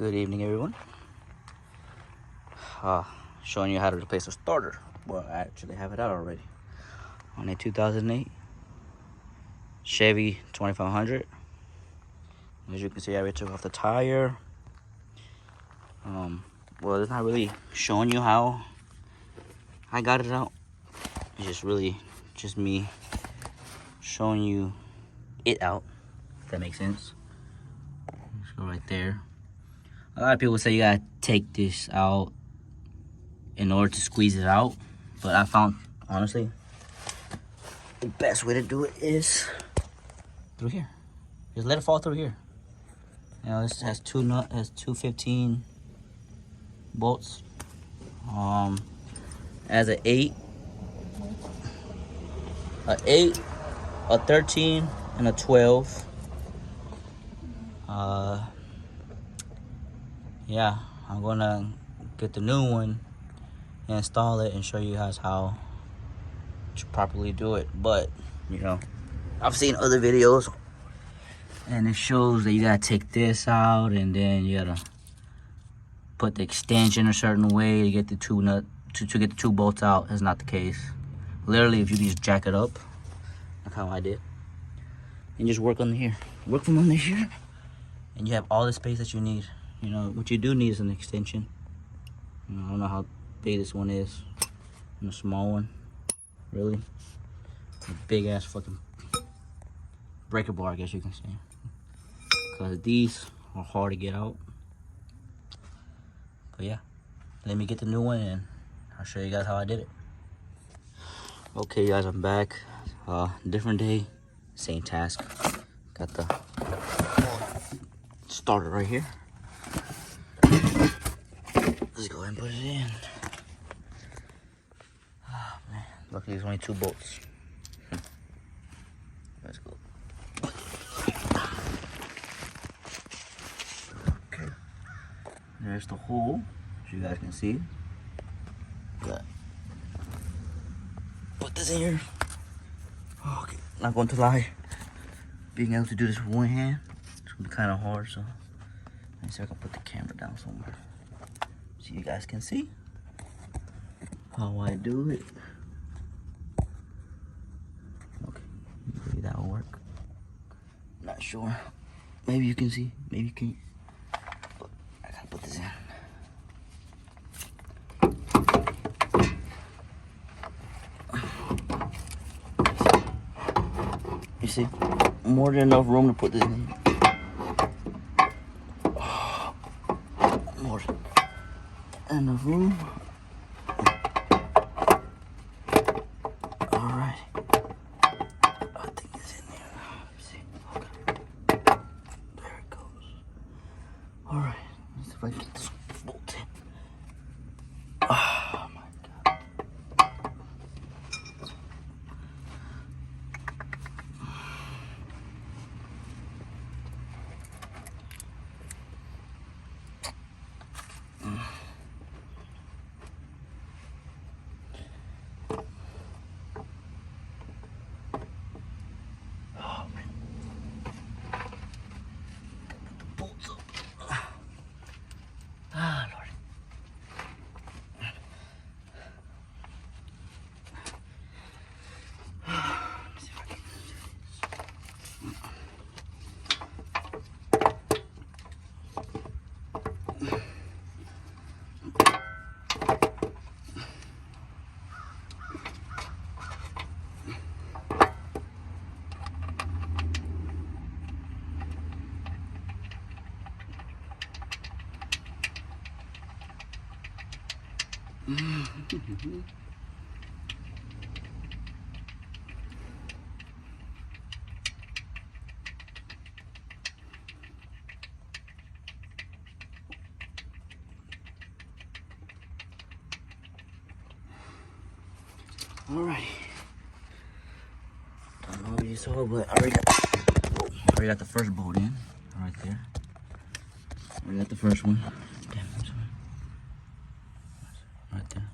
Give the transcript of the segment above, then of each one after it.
Good evening, everyone. Showing you how to replace a starter. Well, I actually have it out already. On a 2008 Chevy 2500. As you can see, I already took off the tire. Well, it's not really showing you how I got it out. It's just really just me showing you it out, if that makes sense. Let's go right there. A lot of people say you gotta take this out in order to squeeze it out, but I found, honestly, the best way to do it is through here. Just let it fall through here. You know, this has two 15 bolts. As an 8, a 13, and a 12. Yeah, I'm gonna get the new one and install it and show you guys how to properly do it. But you know, I've seen other videos and it shows that you gotta take this out and then you gotta put the extension a certain way to get the two get the two bolts out. That's not the case. Literally, if you just jack it up like how I did and just work on here, work from under here, and you have all the space that you need. You know, what you do need is an extension. You know, I don't know how big this one is, and a small one, really. A big ass fucking breaker bar, I guess you can say. Because these are hard to get out. But yeah, let me get the new one and I'll show you guys how I did it. Okay guys, I'm back. Different day, same task. Got the starter right here. Let's go ahead and put it in. Oh man, luckily there's only 2 bolts. Let's go. Okay, there's the hole, as you guys can see. Got. Put this in here. Okay, not going to lie. Being able to do this with one hand, it's gonna be kind of hard. So let me see if I can put the camera down somewhere so you guys can see how I do it. Okay, maybe that will work. Not sure. Maybe you can see. Maybe you can. But I gotta put this in. You see, more than enough room to put this in. More than enough room. All right. I think it's in there. Let's see. Okay. There it goes. All right. Let's see if I can get this bolt in. Oh my God. Ah, Lord. Let me see if I can do Alright. Don't know if you saw, but I already got the first bolt in right there. Already got the first one. Damn, this one. Right there.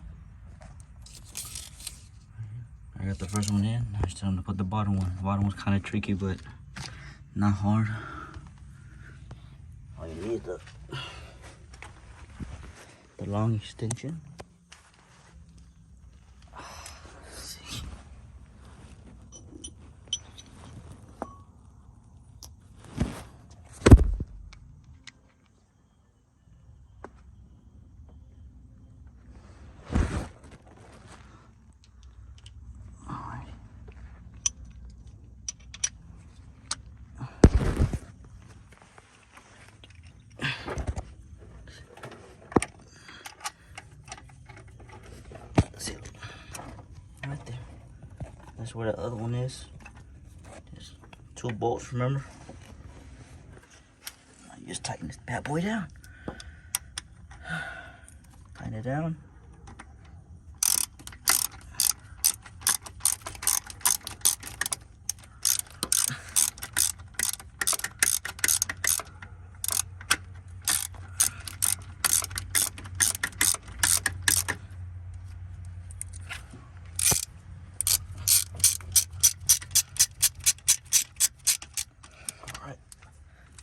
I got the first one in. Now it's time to put the bottom one. The bottom one's kind of tricky, but not hard. All you need is the the long extension. Right there. That's where the other one is. There's 2 bolts, remember? You just tighten this bad boy down. Tighten it down.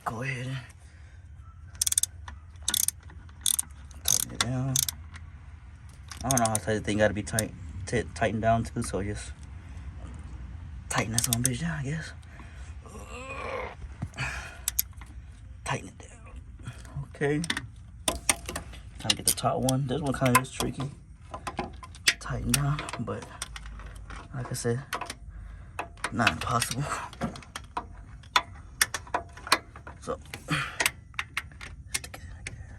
Go ahead and tighten it down. I don't know how tight the thing gotta be tightened down too, so just tighten that son of a bitch down, I guess. Tighten it down. Okay. Time to get the top one. This one kind of is tricky. Tighten down, but like I said, not impossible. So, stick it in there.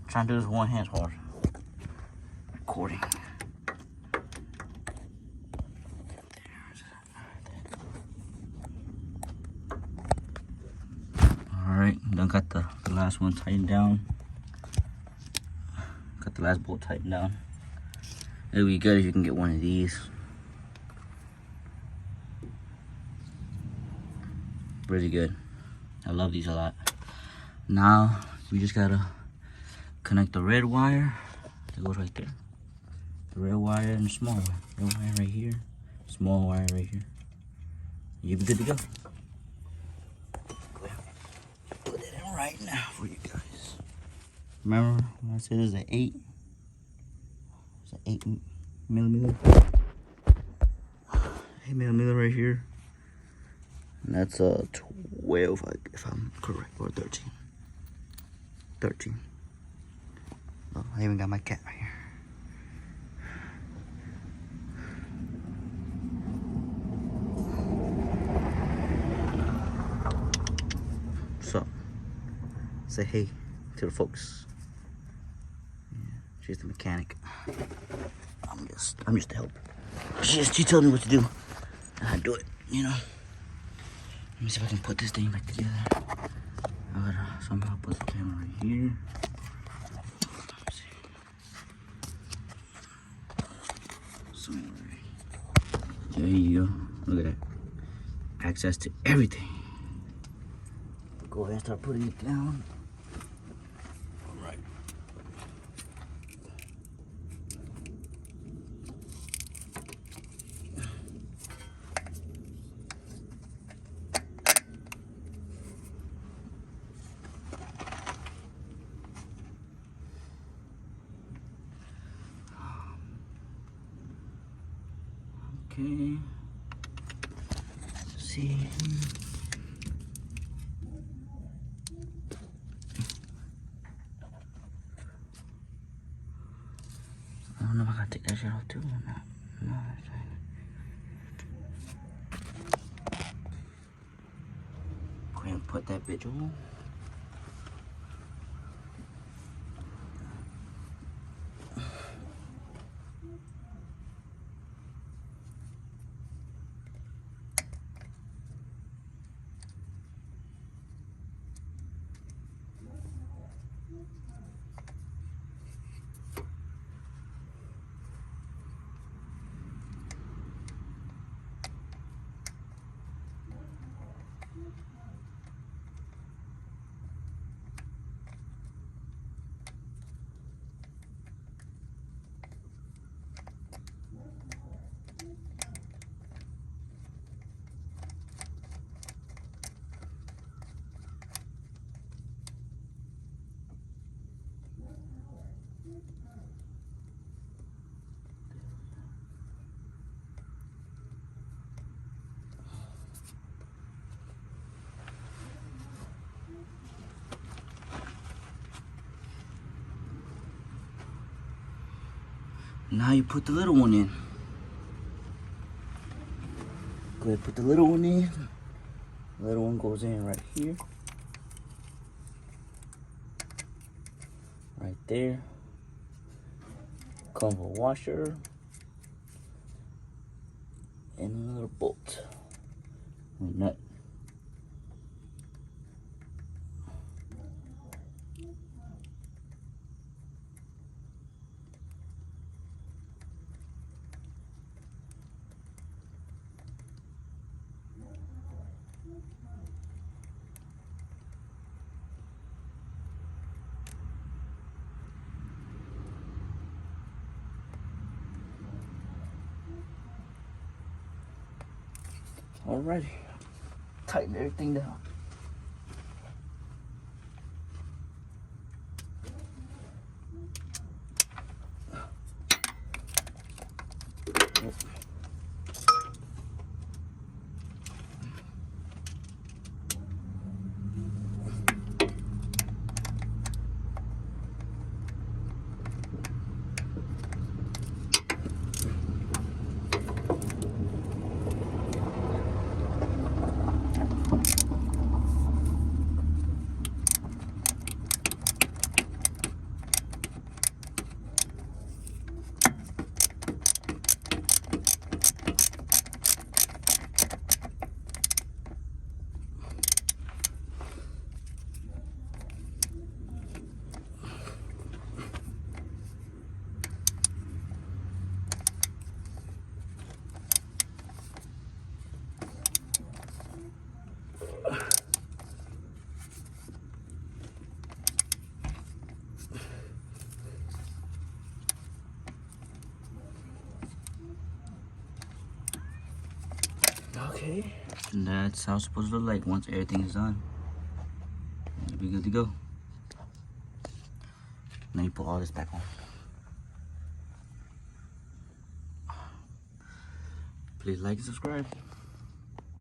Trying to do this one hand hard. Recording. Alright, done got the last one tightened down. Got the last bolt tightened down. It would be good if you can get one of these. Really good. I love these a lot. Now we just gotta connect the red wire that goes right there. The red wire and the small wire. Red wire right here. Small wire right here. You'll be good to go. Put it in right now for you guys. Remember when I said it's an 8? It's an 8mm. 8mm right here. And that's a 12, if I'm correct, or 13. 13. Oh, I even got my cat right here. So, say hey to the folks. Yeah, she's the mechanic. I'm just the helper. She tells me what to do, and I do it, you know. Let me see if I can put this thing back together. I gotta somehow put the camera right here. Let me see. So, there you go. Look at that. Access to everything. Go ahead and start putting it down. All right. Okay. Let's see. I don't know if I gotta take that shit off too or not. No, that's fine. Go ahead and put that bitch on. Now you put the little one in. Go ahead, put the little one in. The little one goes in right here. Right there. Comes with a washer. And another bolt. Nut. Alrighty, tighten everything down. Okay. And that's how it's supposed to look like once everything is done. You'll be good to go. Now you put all this back on. Please like and subscribe.